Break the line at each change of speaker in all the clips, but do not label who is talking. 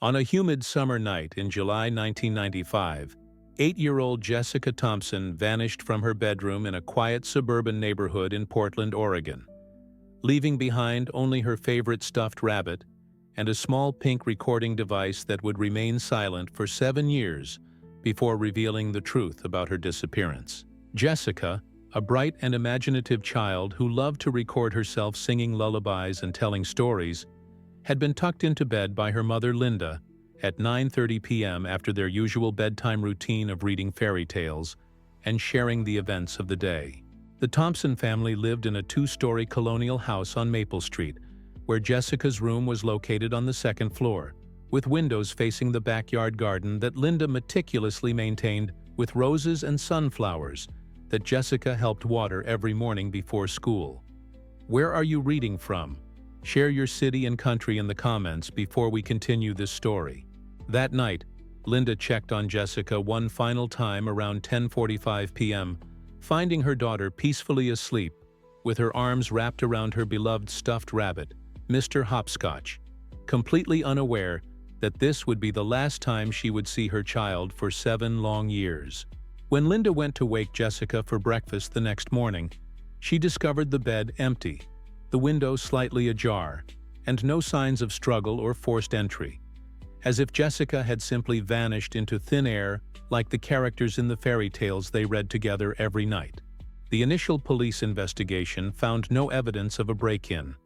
On a humid summer night in July 1995, 8-year-old Jessica Thompson vanished from her bedroom in a quiet suburban neighborhood in Portland, Oregon, leaving behind only her favorite stuffed rabbit and a small pink recording device that would remain silent for 7 years before revealing the truth about her disappearance. Jessica, a bright and imaginative child who loved to record herself singing lullabies and telling stories, had been tucked into bed by her mother Linda at 9:30 p.m. after their usual bedtime routine of reading fairy tales and sharing the events of the day. The Thompson family lived in a 2-story colonial house on Maple Street, where Jessica's room was located on the 2nd floor, with windows facing the backyard garden that Linda meticulously maintained with roses and sunflowers that Jessica helped water every morning before school. Where are you reading from? Share your city and country in the comments before we continue this story. That night, Linda checked on Jessica one final time around 10:45 p.m., finding her daughter peacefully asleep, with her arms wrapped around her beloved stuffed rabbit, Mr. Hopscotch, completely unaware that this would be the last time she would see her child for 7 long years. When Linda went to wake Jessica for breakfast the next morning, she discovered the bed empty, the window slightly ajar, and no signs of struggle or forced entry, as if Jessica had simply vanished into thin air like the characters in the fairy tales they read together every night. The initial police investigation found no evidence of a break-in,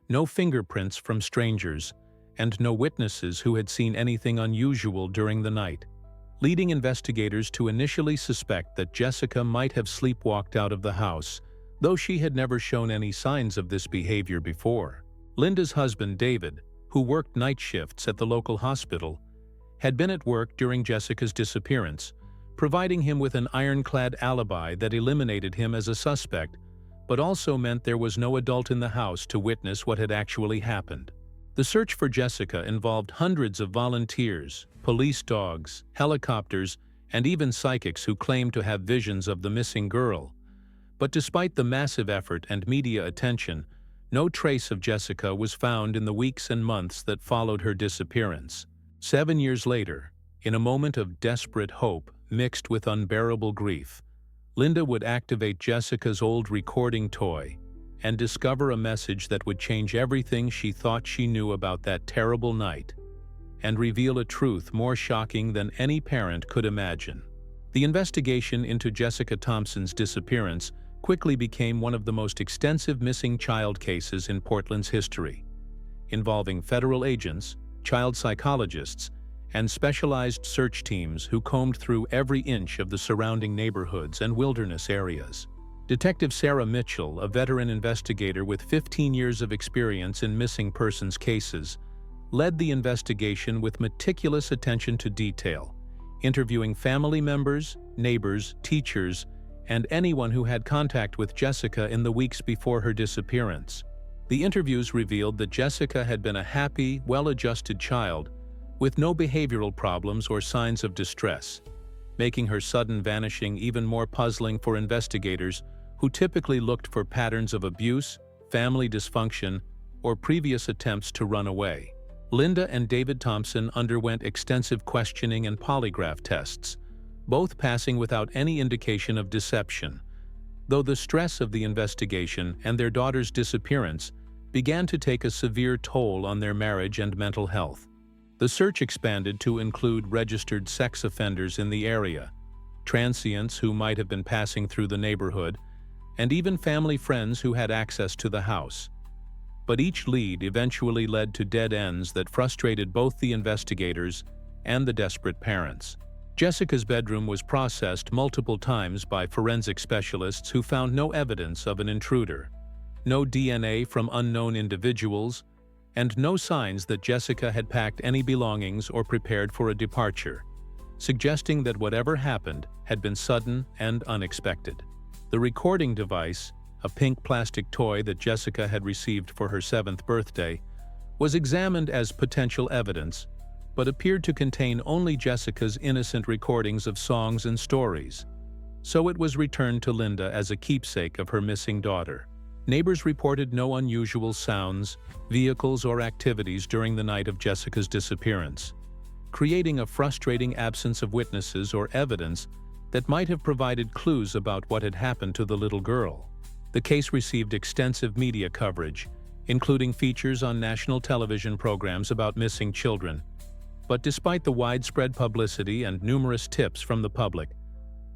no fingerprints from strangers, and no witnesses who had seen anything unusual during the night, leading investigators to initially suspect that Jessica might have sleepwalked out of the house, though she had never shown any signs of this behavior before. Linda's husband, David, who worked night shifts at the local hospital, had been at work during Jessica's disappearance, providing him with an ironclad alibi that eliminated him as a suspect, but also meant there was no adult in the house to witness what had actually happened. The search for Jessica involved hundreds of volunteers, police dogs, helicopters, and even psychics who claimed to have visions of the missing girl. But despite the massive effort and media attention, no trace of Jessica was found in the weeks and months that followed her disappearance. 7 years later, in a moment of desperate hope mixed with unbearable grief, Linda would activate Jessica's old recording toy and discover a message that would change everything she thought she knew about that terrible night, and reveal a truth more shocking than any parent could imagine. The investigation into Jessica Thompson's disappearance quickly became one of the most extensive missing child cases in Portland's history, involving federal agents, child psychologists, and specialized search teams who combed through every inch of the surrounding neighborhoods and wilderness areas. Detective Sarah Mitchell, a veteran investigator with 15 years of experience in missing persons cases, led the investigation with meticulous attention to detail, interviewing family members, neighbors, teachers, and anyone who had contact with Jessica in the weeks before her disappearance. The interviews revealed that Jessica had been a happy, well-adjusted child with no behavioral problems or signs of distress, making her sudden vanishing even more puzzling for investigators who typically looked for patterns of abuse, family dysfunction, or previous attempts to run away. Linda and David Thompson underwent extensive questioning and polygraph tests, both passing without any indication of deception, though the stress of the investigation and their daughter's disappearance began to take a severe toll on their marriage and mental health. The search expanded to include registered sex offenders in the area, transients who might have been passing through the neighborhood, and even family friends who had access to the house. But each lead eventually led to dead ends that frustrated both the investigators and the desperate parents. Jessica's bedroom was processed multiple times by forensic specialists who found no evidence of an intruder, no DNA from unknown individuals, and no signs that Jessica had packed any belongings or prepared for a departure, suggesting that whatever happened had been sudden and unexpected. The recording device, a pink plastic toy that Jessica had received for her 7th birthday, was examined as potential evidence, but appeared to contain only Jessica's innocent recordings of songs and stories, so it was returned to Linda as a keepsake of her missing daughter. Neighbors reported no unusual sounds, vehicles, or activities during the night of Jessica's disappearance, creating a frustrating absence of witnesses or evidence that might have provided clues about what had happened to the little girl. The case received extensive media coverage, including features on national television programs about missing children. But despite the widespread publicity and numerous tips from the public,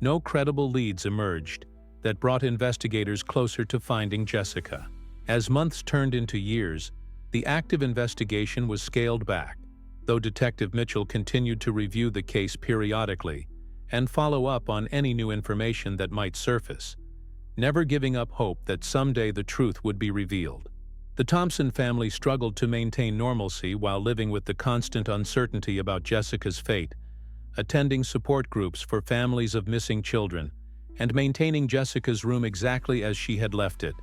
no credible leads emerged that brought investigators closer to finding Jessica. As months turned into years, the active investigation was scaled back, though Detective Mitchell continued to review the case periodically and follow up on any new information that might surface, never giving up hope that someday the truth would be revealed. The Thompson family struggled to maintain normalcy while living with the constant uncertainty about Jessica's fate, attending support groups for families of missing children, and maintaining Jessica's room exactly as she had left it,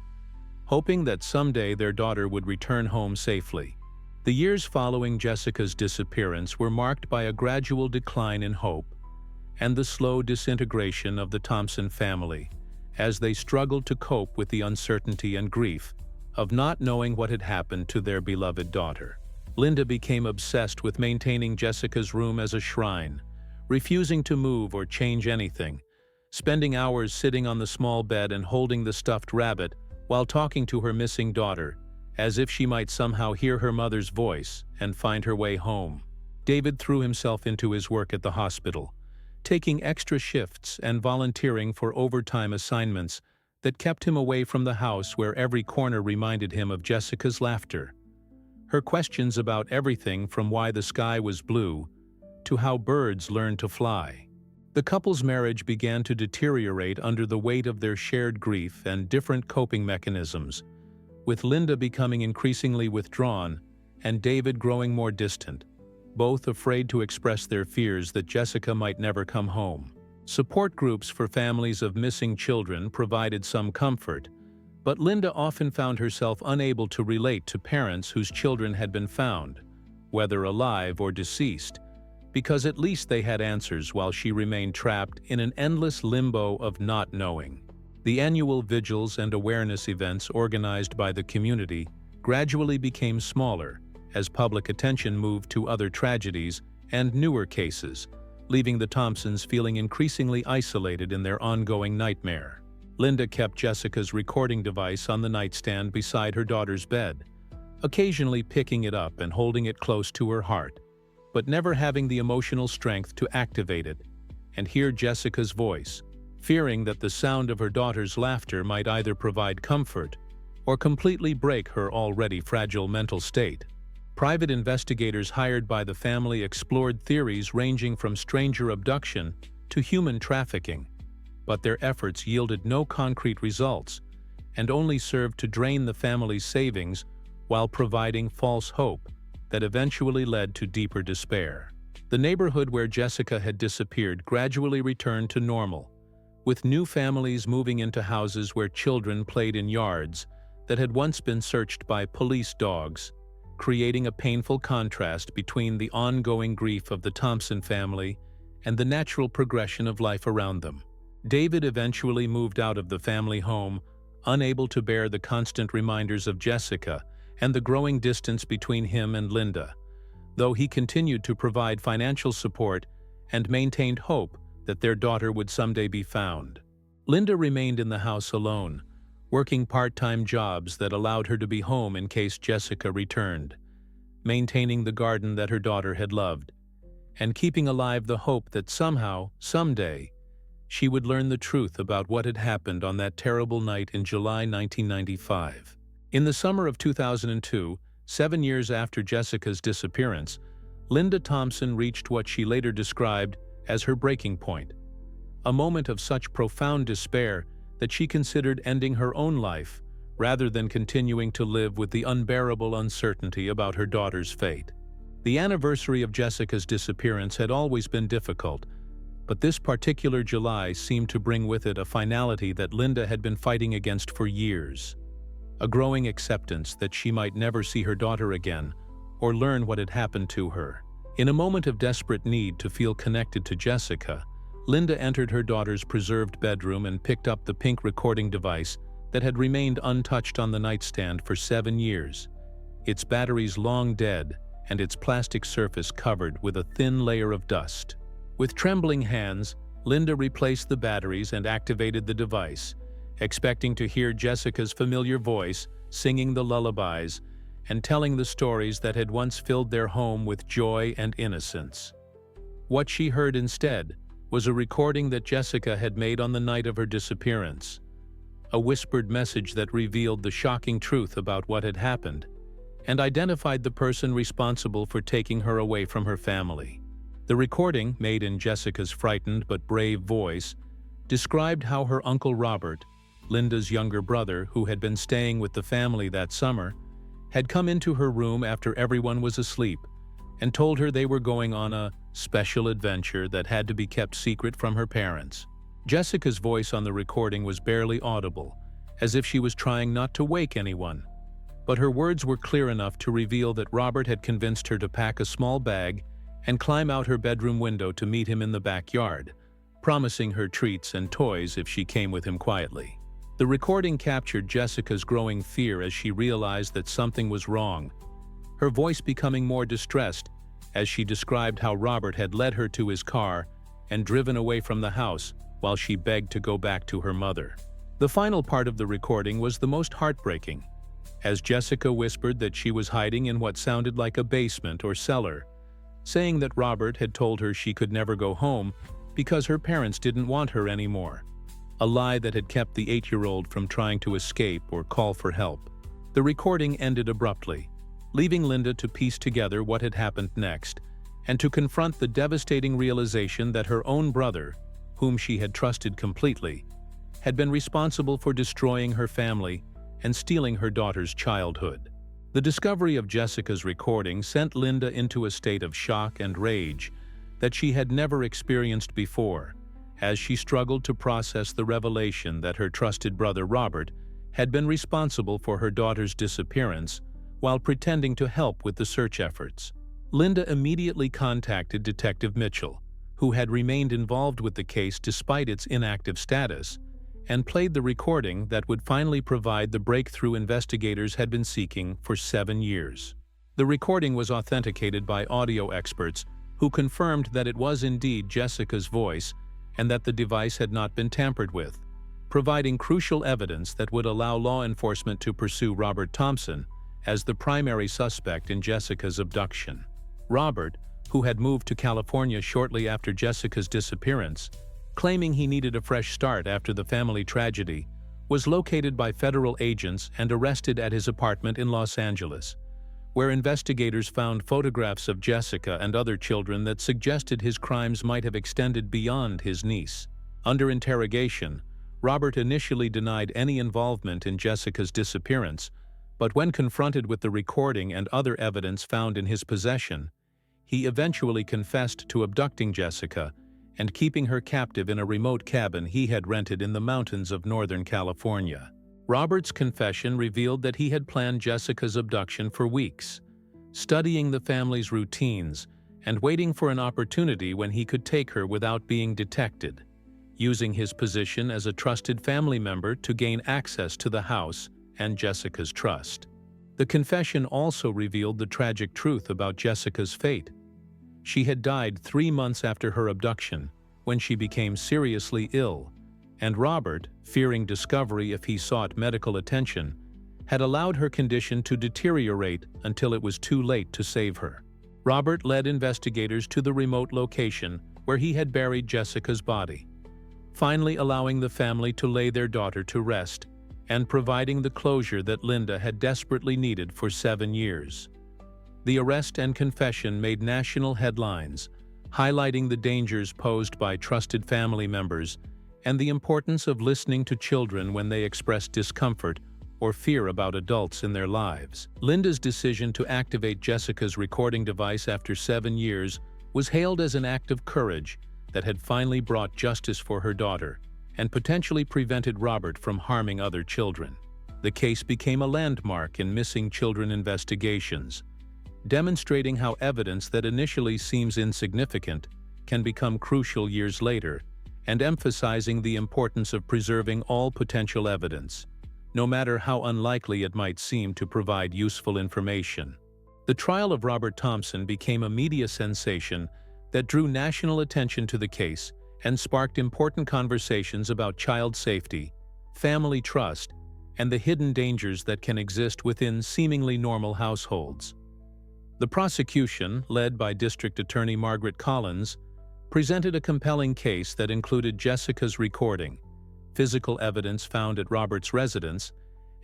hoping that someday their daughter would return home safely. The years following Jessica's disappearance were marked by a gradual decline in hope and the slow disintegration of the Thompson family as they struggled to cope with the uncertainty and grief of not knowing what had happened to their beloved daughter. Linda became obsessed with maintaining Jessica's room as a shrine, refusing to move or change anything, spending hours sitting on the small bed and holding the stuffed rabbit while talking to her missing daughter, as if she might somehow hear her mother's voice and find her way home. David threw himself into his work at the hospital, taking extra shifts and volunteering for overtime assignments that kept him away from the house where every corner reminded him of Jessica's laughter. Her questions about everything from why the sky was blue to how birds learned to fly. The couple's marriage began to deteriorate under the weight of their shared grief and different coping mechanisms, with Linda becoming increasingly withdrawn and David growing more distant, both afraid to express their fears that Jessica might never come home. Support groups for families of missing children provided some comfort, but Linda often found herself unable to relate to parents whose children had been found, whether alive or deceased, because at least they had answers while she remained trapped in an endless limbo of not knowing. The annual vigils and awareness events organized by the community gradually became smaller as public attention moved to other tragedies and newer cases, leaving the Thompsons feeling increasingly isolated in their ongoing nightmare. Linda kept Jessica's recording device on the nightstand beside her daughter's bed, occasionally picking it up and holding it close to her heart, but never having the emotional strength to activate it and hear Jessica's voice, fearing that the sound of her daughter's laughter might either provide comfort or completely break her already fragile mental state. Private investigators hired by the family explored theories ranging from stranger abduction to human trafficking, but their efforts yielded no concrete results and only served to drain the family's savings while providing false hope that eventually led to deeper despair. The neighborhood where Jessica had disappeared gradually returned to normal, with new families moving into houses where children played in yards that had once been searched by police dogs, creating a painful contrast between the ongoing grief of the Thompson family and the natural progression of life around them. David eventually moved out of the family home, unable to bear the constant reminders of Jessica and the growing distance between him and Linda, though he continued to provide financial support and maintained hope that their daughter would someday be found. Linda remained in the house alone, working part-time jobs that allowed her to be home in case Jessica returned, maintaining the garden that her daughter had loved, and keeping alive the hope that somehow, someday, she would learn the truth about what had happened on that terrible night in July 1995. In the summer of 2002, 7 years after Jessica's disappearance, Linda Thompson reached what she later described as her breaking point, a moment of such profound despair that she considered ending her own life rather than continuing to live with the unbearable uncertainty about her daughter's fate. The anniversary of Jessica's disappearance had always been difficult, but this particular July seemed to bring with it a finality that Linda had been fighting against for years, a growing acceptance that she might never see her daughter again or learn what had happened to her. In a moment of desperate need to feel connected to Jessica, Linda entered her daughter's preserved bedroom and picked up the pink recording device that had remained untouched on the nightstand for 7 years, its batteries long dead and its plastic surface covered with a thin layer of dust. With trembling hands, Linda replaced the batteries and activated the device, expecting to hear Jessica's familiar voice singing the lullabies and telling the stories that had once filled their home with joy and innocence. What she heard instead was a recording that Jessica had made on the night of her disappearance, a whispered message that revealed the shocking truth about what had happened and identified the person responsible for taking her away from her family. The recording, made in Jessica's frightened but brave voice, described how her Uncle Robert, Linda's younger brother who had been staying with the family that summer, had come into her room after everyone was asleep and told her they were going on a special adventure that had to be kept secret from her parents. Jessica's voice on the recording was barely audible, as if she was trying not to wake anyone, but her words were clear enough to reveal that Robert had convinced her to pack a small bag and climb out her bedroom window to meet him in the backyard, promising her treats and toys if she came with him quietly. The recording captured Jessica's growing fear as she realized that something was wrong, her voice becoming more distressed as she described how Robert had led her to his car and driven away from the house while she begged to go back to her mother. The final part of the recording was the most heartbreaking, as Jessica whispered that she was hiding in what sounded like a basement or cellar, saying that Robert had told her she could never go home because her parents didn't want her anymore, a lie that had kept the 8-year-old from trying to escape or call for help. The recording ended abruptly, leaving Linda to piece together what had happened next and to confront the devastating realization that her own brother, whom she had trusted completely, had been responsible for destroying her family and stealing her daughter's childhood. The discovery of Jessica's recording sent Linda into a state of shock and rage that she had never experienced before, as she struggled to process the revelation that her trusted brother Robert had been responsible for her daughter's disappearance while pretending to help with the search efforts. Linda immediately contacted Detective Mitchell, who had remained involved with the case despite its inactive status, and played the recording that would finally provide the breakthrough investigators had been seeking for 7 years. The recording was authenticated by audio experts who confirmed that it was indeed Jessica's voice and that the device had not been tampered with, providing crucial evidence that would allow law enforcement to pursue Robert Thompson as the primary suspect in Jessica's abduction. Robert, who had moved to California shortly after Jessica's disappearance, claiming he needed a fresh start after the family tragedy, was located by federal agents and arrested at his apartment in Los Angeles, where investigators found photographs of Jessica and other children that suggested his crimes might have extended beyond his niece. Under interrogation, Robert initially denied any involvement in Jessica's disappearance, but when confronted with the recording and other evidence found in his possession, he eventually confessed to abducting Jessica and keeping her captive in a remote cabin he had rented in the mountains of Northern California. Robert's confession revealed that he had planned Jessica's abduction for weeks, studying the family's routines and waiting for an opportunity when he could take her without being detected, using his position as a trusted family member to gain access to the house and Jessica's trust. The confession also revealed the tragic truth about Jessica's fate. She had died 3 months after her abduction, when she became seriously ill, and Robert, fearing discovery if he sought medical attention, had allowed her condition to deteriorate until it was too late to save her. Robert led investigators to the remote location where he had buried Jessica's body, finally allowing the family to lay their daughter to rest and providing the closure that Linda had desperately needed for 7 years. The arrest and confession made national headlines, highlighting the dangers posed by trusted family members and the importance of listening to children when they express discomfort or fear about adults in their lives. Linda's decision to activate Jessica's recording device after 7 years was hailed as an act of courage that had finally brought justice for her daughter and potentially prevented Robert from harming other children. The case became a landmark in missing children investigations, demonstrating how evidence that initially seems insignificant can become crucial years later, and emphasizing the importance of preserving all potential evidence, no matter how unlikely it might seem to provide useful information. The trial of Robert Thompson became a media sensation that drew national attention to the case and sparked important conversations about child safety, family trust, and the hidden dangers that can exist within seemingly normal households. The prosecution, led by District Attorney Margaret Collins, presented a compelling case that included Jessica's recording, physical evidence found at Robert's residence,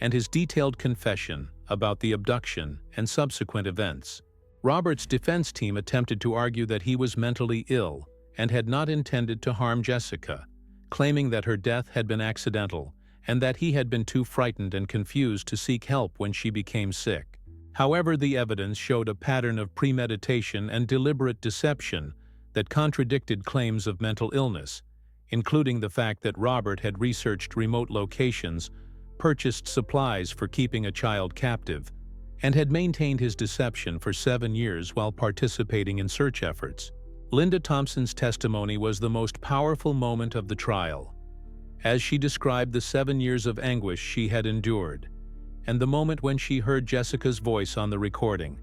and his detailed confession about the abduction and subsequent events. Robert's defense team attempted to argue that he was mentally ill and had not intended to harm Jessica, claiming that her death had been accidental and that he had been too frightened and confused to seek help when she became sick. However, the evidence showed a pattern of premeditation and deliberate deception that contradicted claims of mental illness, including the fact that Robert had researched remote locations, purchased supplies for keeping a child captive, and had maintained his deception for 7 years while participating in search efforts. Linda Thompson's testimony was the most powerful moment of the trial, as she described the 7 years of anguish she had endured, and the moment when she heard Jessica's voice on the recording,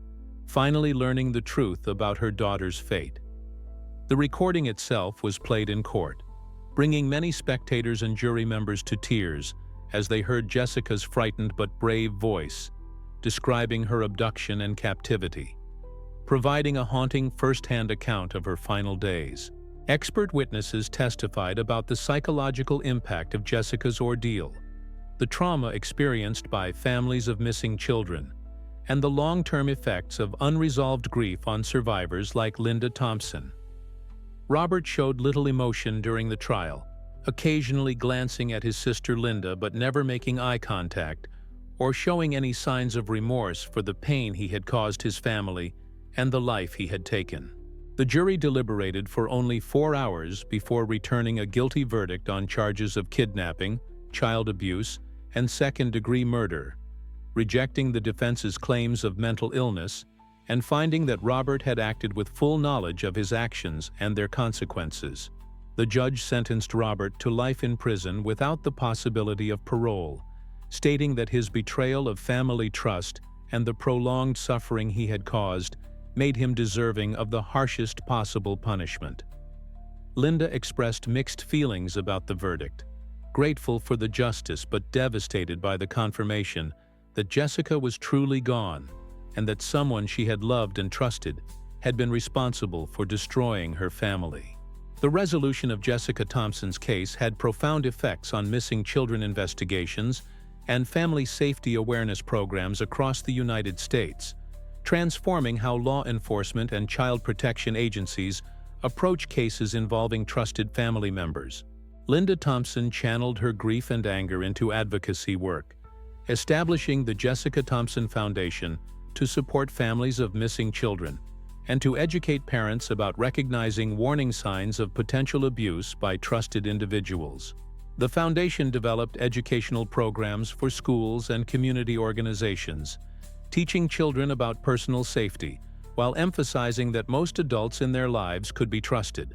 finally learning the truth about her daughter's fate. The recording itself was played in court, bringing many spectators and jury members to tears as they heard Jessica's frightened but brave voice, describing her abduction and captivity, providing a haunting first-hand account of her final days. Expert witnesses testified about the psychological impact of Jessica's ordeal, the trauma experienced by families of missing children, and the long-term effects of unresolved grief on survivors like Linda Thompson. Robert showed little emotion during the trial, occasionally glancing at his sister Linda but never making eye contact or showing any signs of remorse for the pain he had caused his family and the life he had taken. The jury deliberated for only 4 hours before returning a guilty verdict on charges of kidnapping, child abuse, and second-degree murder, rejecting the defense's claims of mental illness and finding that Robert had acted with full knowledge of his actions and their consequences. The judge sentenced Robert to life in prison without the possibility of parole, stating that his betrayal of family trust and the prolonged suffering he had caused made him deserving of the harshest possible punishment. Linda expressed mixed feelings about the verdict, grateful for the justice but devastated by the confirmation that Jessica was truly gone and that someone she had loved and trusted had been responsible for destroying her family. The resolution of Jessica Thompson's case had profound effects on missing children investigations and family safety awareness programs across the United States, transforming how law enforcement and child protection agencies approach cases involving trusted family members. Linda Thompson channeled her grief and anger into advocacy work, establishing the Jessica Thompson Foundation to support families of missing children and to educate parents about recognizing warning signs of potential abuse by trusted individuals. The foundation developed educational programs for schools and community organizations, teaching children about personal safety while emphasizing that most adults in their lives could be trusted,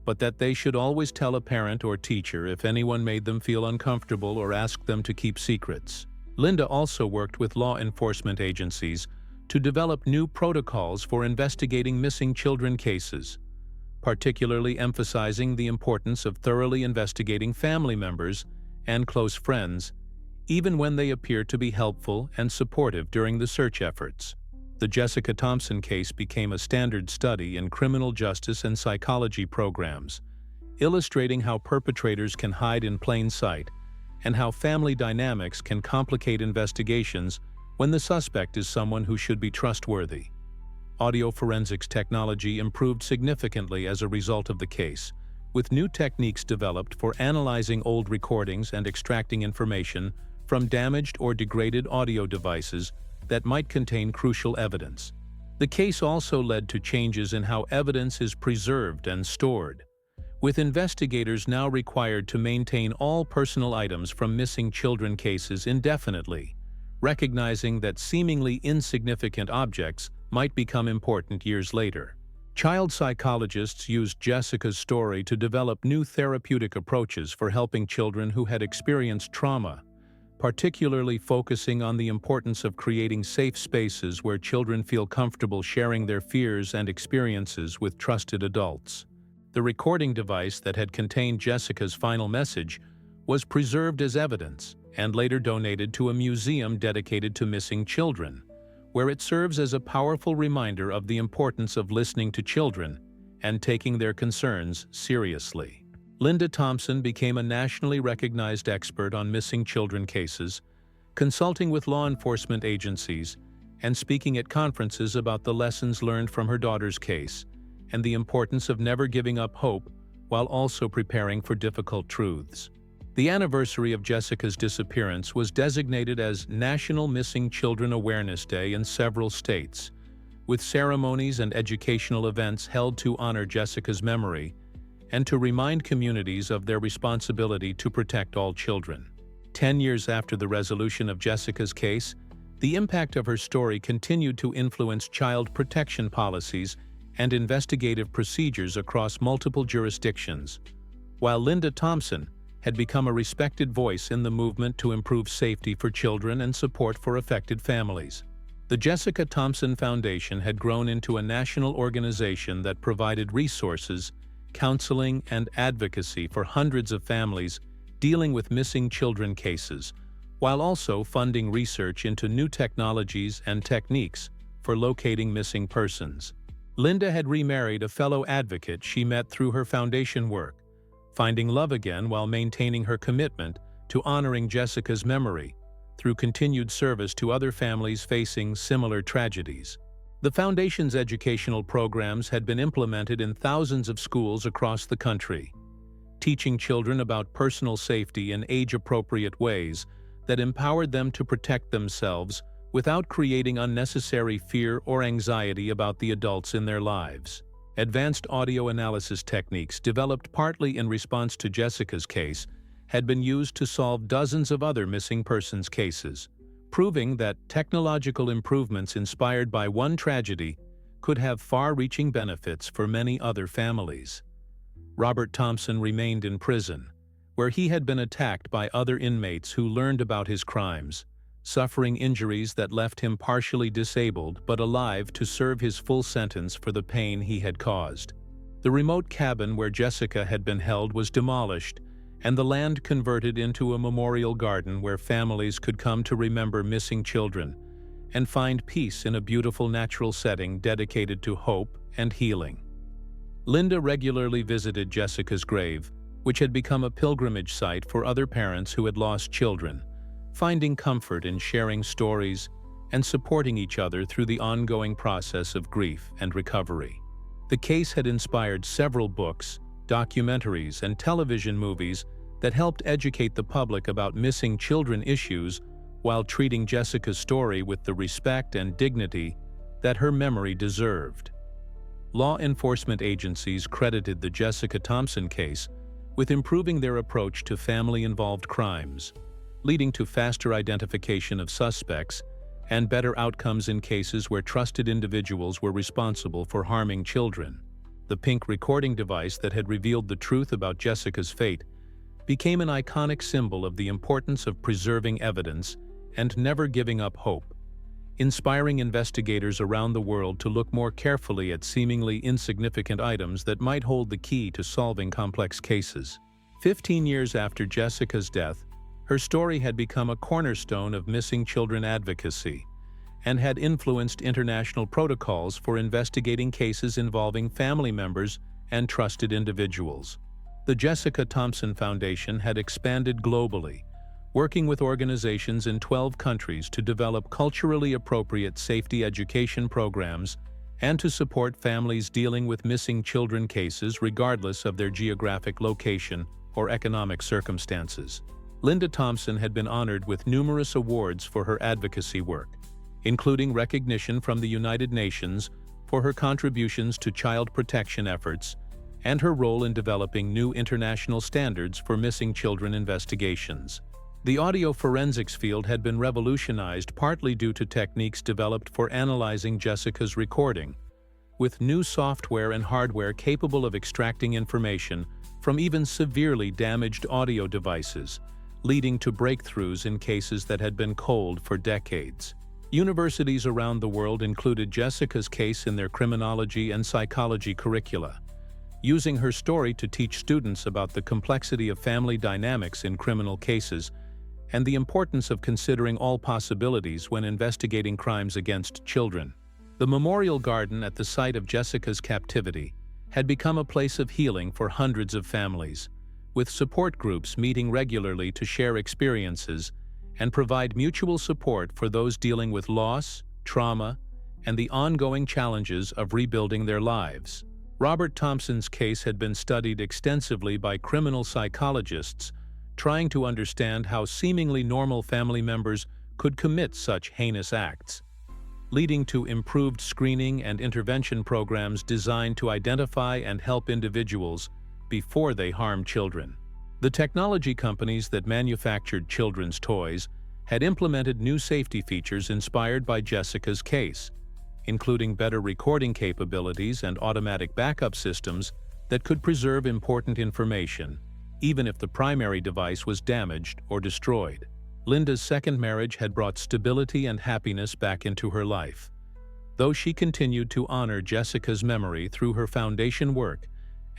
but that they should always tell a parent or teacher if anyone made them feel uncomfortable or asked them to keep secrets. Linda also worked with law enforcement agencies to develop new protocols for investigating missing children cases, particularly emphasizing the importance of thoroughly investigating family members and close friends, even when they appear to be helpful and supportive during the search efforts. The Jessica Thompson case became a standard study in criminal justice and psychology programs, illustrating how perpetrators can hide in plain sight and how family dynamics can complicate investigations when the suspect is someone who should be trustworthy. Audio forensics technology improved significantly as a result of the case, with new techniques developed for analyzing old recordings and extracting information from damaged or degraded audio devices that might contain crucial evidence. The case also led to changes in how evidence is preserved and stored, with investigators now required to maintain all personal items from missing children cases indefinitely, recognizing that seemingly insignificant objects might become important years later. Child psychologists used Jessica's story to develop new therapeutic approaches for helping children who had experienced trauma, particularly focusing on the importance of creating safe spaces where children feel comfortable sharing their fears and experiences with trusted adults. The recording device that had contained Jessica's final message was preserved as evidence and later donated to a museum dedicated to missing children, where it serves as a powerful reminder of the importance of listening to children and taking their concerns seriously. Linda Thompson became a nationally recognized expert on missing children cases, consulting with law enforcement agencies and speaking at conferences about the lessons learned from her daughter's case and the importance of never giving up hope while also preparing for difficult truths. The anniversary of Jessica's disappearance was designated as National Missing Children Awareness Day in several states, with ceremonies and educational events held to honor Jessica's memory and to remind communities of their responsibility to protect all children. 10 years after the resolution of Jessica's case, the impact of her story continued to influence child protection policies and investigative procedures across multiple jurisdictions, while Linda Thompson had become a respected voice in the movement to improve safety for children and support for affected families. The Jessica Thompson Foundation had grown into a national organization that provided resources, counseling, and advocacy for hundreds of families dealing with missing children cases, while also funding research into new technologies and techniques for locating missing persons. Linda had remarried a fellow advocate she met through her foundation work, finding love again while maintaining her commitment to honoring Jessica's memory through continued service to other families facing similar tragedies. The Foundation's educational programs had been implemented in thousands of schools across the country, teaching children about personal safety in age-appropriate ways that empowered them to protect themselves without creating unnecessary fear or anxiety about the adults in their lives. Advanced audio analysis techniques developed partly in response to Jessica's case had been used to solve dozens of other missing persons cases, proving that technological improvements inspired by one tragedy could have far-reaching benefits for many other families. Robert Thompson remained in prison, where he had been attacked by other inmates who learned about his crimes, suffering injuries that left him partially disabled but alive to serve his full sentence for the pain he had caused. The remote cabin where Jessica had been held was demolished, and the land converted into a memorial garden where families could come to remember missing children and find peace in a beautiful natural setting dedicated to hope and healing. Linda regularly visited Jessica's grave, which had become a pilgrimage site for other parents who had lost children, finding comfort in sharing stories and supporting each other through the ongoing process of grief and recovery. The case had inspired several books, documentaries, and television movies that helped educate the public about missing children issues while treating Jessica's story with the respect and dignity that her memory deserved. Law enforcement agencies credited the Jessica Thompson case with improving their approach to family-involved crimes, leading to faster identification of suspects and better outcomes in cases where trusted individuals were responsible for harming children. The pink recording device that had revealed the truth about Jessica's fate became an iconic symbol of the importance of preserving evidence and never giving up hope, inspiring investigators around the world to look more carefully at seemingly insignificant items that might hold the key to solving complex cases. 15 years after Jessica's death, her story had become a cornerstone of missing children advocacy and had influenced international protocols for investigating cases involving family members and trusted individuals. The Jessica Thompson Foundation had expanded globally, working with organizations in 12 countries to develop culturally appropriate safety education programs and to support families dealing with missing children cases regardless of their geographic location or economic circumstances. Linda Thompson had been honored with numerous awards for her advocacy work, including recognition from the United Nations for her contributions to child protection efforts and her role in developing new international standards for missing children investigations. The audio forensics field had been revolutionized partly due to techniques developed for analyzing Jessica's recording, with new software and hardware capable of extracting information from even severely damaged audio devices, leading to breakthroughs in cases that had been cold for decades. Universities around the world included Jessica's case in their criminology and psychology curricula, using her story to teach students about the complexity of family dynamics in criminal cases and the importance of considering all possibilities when investigating crimes against children. The memorial garden at the site of Jessica's captivity had become a place of healing for hundreds of families, with support groups meeting regularly to share experiences and provide mutual support for those dealing with loss, trauma, and the ongoing challenges of rebuilding their lives. Robert Thompson's case had been studied extensively by criminal psychologists, trying to understand how seemingly normal family members could commit such heinous acts, leading to improved screening and intervention programs designed to identify and help individuals before they harm children. The technology companies that manufactured children's toys had implemented new safety features inspired by Jessica's case, including better recording capabilities and automatic backup systems that could preserve important information, even if the primary device was damaged or destroyed. Linda's second marriage had brought stability and happiness back into her life, though she continued to honor Jessica's memory through her foundation work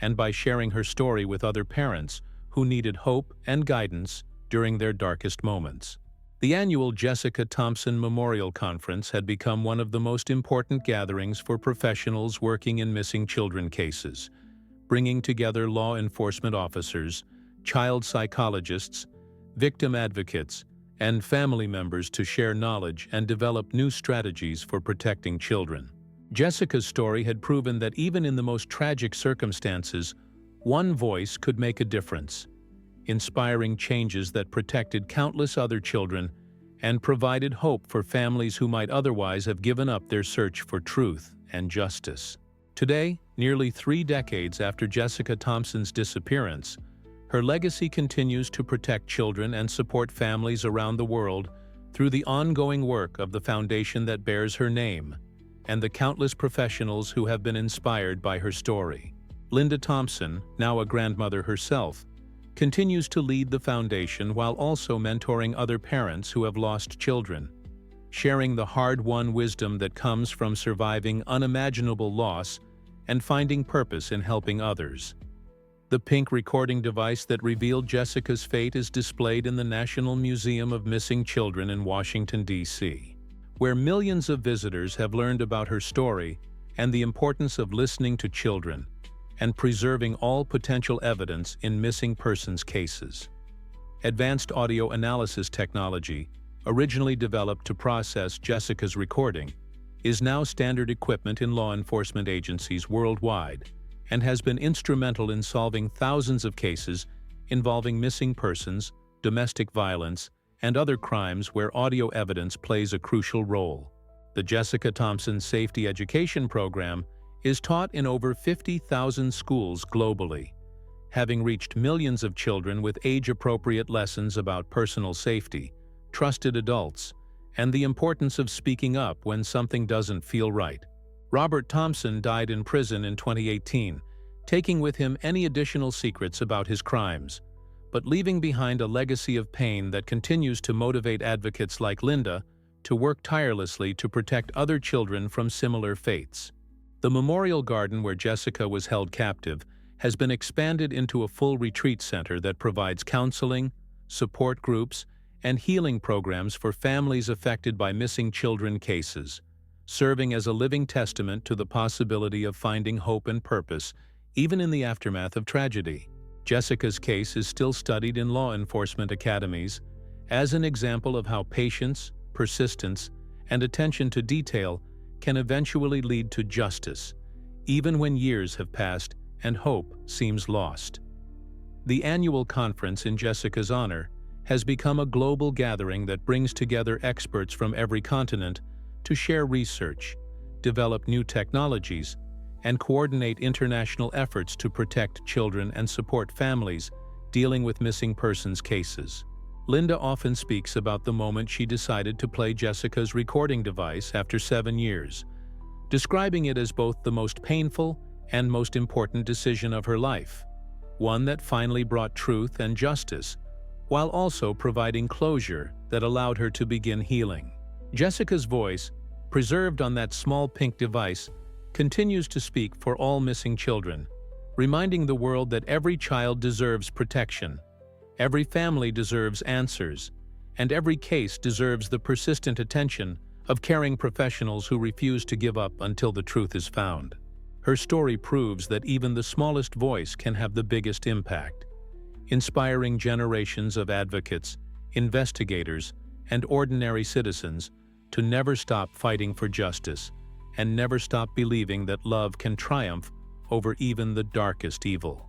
and by sharing her story with other parents who needed hope and guidance during their darkest moments. The annual Jessica Thompson Memorial Conference had become one of the most important gatherings for professionals working in missing children cases, bringing together law enforcement officers, child psychologists, victim advocates, and family members to share knowledge and develop new strategies for protecting children. Jessica's story had proven that even in the most tragic circumstances, one voice could make a difference, inspiring changes that protected countless other children and provided hope for families who might otherwise have given up their search for truth and justice. Today, nearly 3 decades after Jessica Thompson's disappearance, her legacy continues to protect children and support families around the world through the ongoing work of the foundation that bears her name and the countless professionals who have been inspired by her story. Linda Thompson, now a grandmother herself, continues to lead the foundation while also mentoring other parents who have lost children, sharing the hard-won wisdom that comes from surviving unimaginable loss and finding purpose in helping others. The pink recording device that revealed Jessica's fate is displayed in the National Museum of Missing Children in Washington, D.C., where millions of visitors have learned about her story and the importance of listening to children and preserving all potential evidence in missing persons cases. Advanced audio analysis technology, originally developed to process Jessica's recording, is now standard equipment in law enforcement agencies worldwide and has been instrumental in solving thousands of cases involving missing persons, domestic violence, and other crimes where audio evidence plays a crucial role. The Jessica Thompson Safety Education Program is taught in over 50,000 schools globally, having reached millions of children with age-appropriate lessons about personal safety, trusted adults, and the importance of speaking up when something doesn't feel right. Robert Thompson died in prison in 2018, taking with him any additional secrets about his crimes, but leaving behind a legacy of pain that continues to motivate advocates like Linda to work tirelessly to protect other children from similar fates. The memorial garden where Jessica was held captive has been expanded into a full retreat center that provides counseling, support groups, and healing programs for families affected by missing children cases, serving as a living testament to the possibility of finding hope and purpose even in the aftermath of tragedy. Jessica's case is still studied in law enforcement academies as an example of how patience, persistence, and attention to detail can eventually lead to justice, even when years have passed and hope seems lost. The annual conference in Jessica's honor has become a global gathering that brings together experts from every continent to share research, develop new technologies, and coordinate international efforts to protect children and support families dealing with missing persons cases. Linda often speaks about the moment she decided to play Jessica's recording device after 7 years, describing it as both the most painful and most important decision of her life, one that finally brought truth and justice, while also providing closure that allowed her to begin healing. Jessica's voice, preserved on that small pink device, continues to speak for all missing children, reminding the world that every child deserves protection, every family deserves answers, and every case deserves the persistent attention of caring professionals who refuse to give up until the truth is found. Her story proves that even the smallest voice can have the biggest impact, inspiring generations of advocates, investigators, and ordinary citizens to never stop fighting for justice and never stop believing that love can triumph over even the darkest evil.